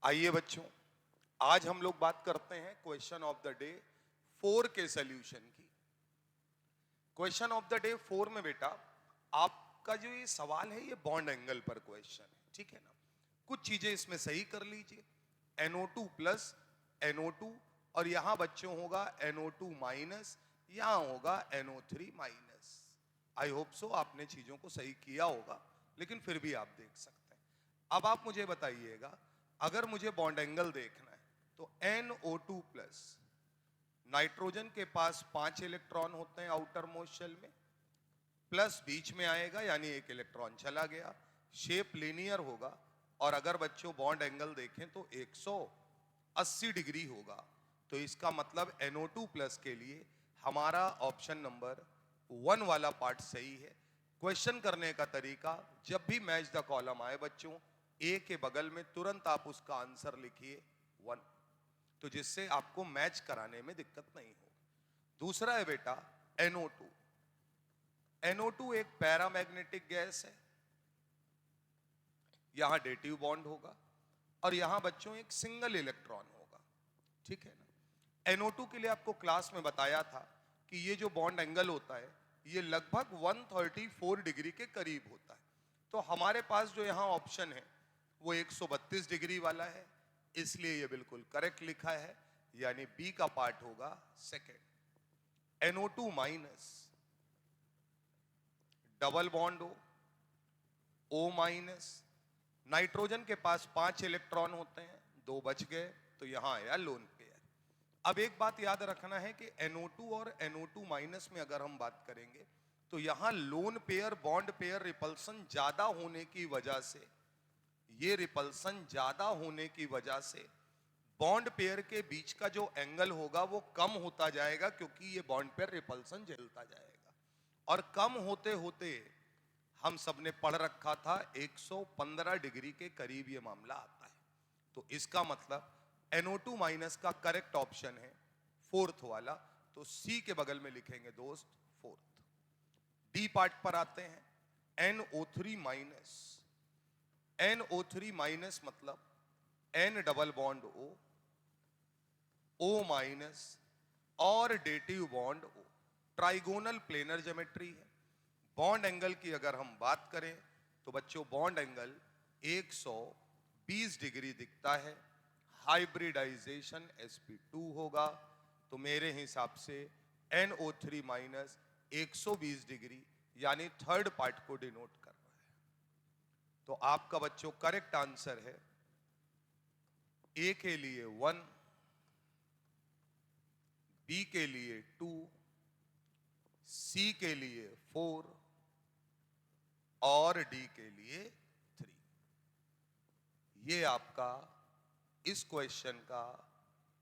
आइए बच्चों, आज हम लोग बात करते हैं क्वेश्चन ऑफ द डे 4 के सॉल्यूशन की। क्वेश्चन ऑफ द डे 4 में बेटा आपका जो ये सवाल है ये बॉन्ड एंगल पर क्वेश्चन है, ठीक है ना। कुछ चीजें इसमें सही कर लीजिए। NO2 प्लस NO2 और यहां बच्चों होगा NO2 माइनस, यहां होगा NO3 minus. I hope so आपने चीजों को सही किया होगा, लेकिन फिर भी आप देख सकते हैं। अब आप मुझे बताइएगा, अगर मुझे बॉन्ड एंगल देखना है तो NO2 प्लस, नाइट्रोजन के पास 5 इलेक्ट्रॉन होते हैं आउटर मोस्ट शेल में, प्लस बीच में आएगा यानी एक इलेक्ट्रॉन चला गया, शेप लीनियर होगा। और अगर बच्चों बॉन्ड एंगल देखें तो 180 डिग्री होगा। तो इसका मतलब NO2 प्लस के लिए हमारा ऑप्शन नंबर 1 वाला पार्ट सही है। क्वेश्चन करने का तरीका, जब भी मैच द कॉलम आए बच्चों, ए के बगल में तुरंत आप उसका आंसर लिखिए 1, तो जिससे आपको मैच कराने में दिक्कत नहीं हो। दूसरा है बेटा NO2। NO2 एक पैरामैग्नेटिक गैस है, यहां डेटिव बॉन्ड होगा और यहां बच्चों एक सिंगल इलेक्ट्रॉन होगा, ठीक है ना। NO2 के लिए आपको क्लास में बताया था कि ये जो बॉन्ड एंगल होता है ये लगभग 134 डिग्री के करीब होता है। तो हमारे पास जो यहां ऑप्शन है वो 132 डिग्री वाला है, इसलिए ये बिल्कुल करेक्ट लिखा है, यानी बी का पार्ट होगा second. NO2 minus, double bond हो, O माइनस, नाइट्रोजन के पास 5 इलेक्ट्रॉन होते हैं, 2 बच गए, तो यहां आया लोन पेयर। अब एक बात याद रखना है कि NO2 और NO2 माइनस में अगर हम बात करेंगे तो यहां lone pair bond pair repulsion ज्यादा होने की वजह से, ये रिपल्सन ज्यादा होने की वजह से बॉन्ड पेयर के बीच का जो एंगल होगा वो कम होता जाएगा, क्योंकि ये बॉन्ड पेयर रिपल्सन झेलता जाएगा। और कम होते होते हम सबने पढ़ रखा था 115 डिग्री के करीब ये मामला आता है। तो इसका मतलब NO2 माइनस का करेक्ट ऑप्शन है फोर्थ वाला, तो सी के बगल में लिखेंगे दोस्त फोर्थ। डी पार्ट पर आते हैं। NO3 माइनस, NO3 माइनस मतलब N double bond O minus और dative bond O, trigonal planar geometry है। बॉन्ड एंगल की अगर हम बात करें तो बच्चों बॉन्ड एंगल 120 डिग्री दिखता है। हाइब्रिडाइजेशन sp2 होगा, तो मेरे हिसाब से NO3 माइनस 120 डिग्री यानी थर्ड पार्ट को डिनोट कर रहा है। तो आपका बच्चों करेक्ट आंसर है ए के लिए 1, बी के लिए 2, सी के लिए 4 और डी के लिए 3। ये आपका इस क्वेश्चन का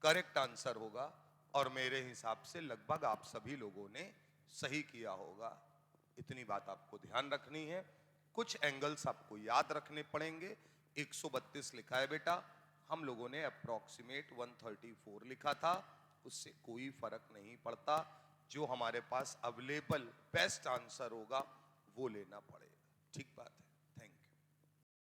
करेक्ट आंसर होगा और मेरे हिसाब से लगभग आप सभी लोगों ने सही किया होगा। इतनी बात आपको ध्यान रखनी है। कुछ एंगल्स आपको याद रखने पड़ेंगे। 132 लिखा है बेटा, हम लोगों ने अप्रोक्सीमेट 134 लिखा था, उससे कोई फर्क नहीं पड़ता। जो हमारे पास अवेलेबल बेस्ट आंसर होगा वो लेना पड़ेगा, ठीक बात है।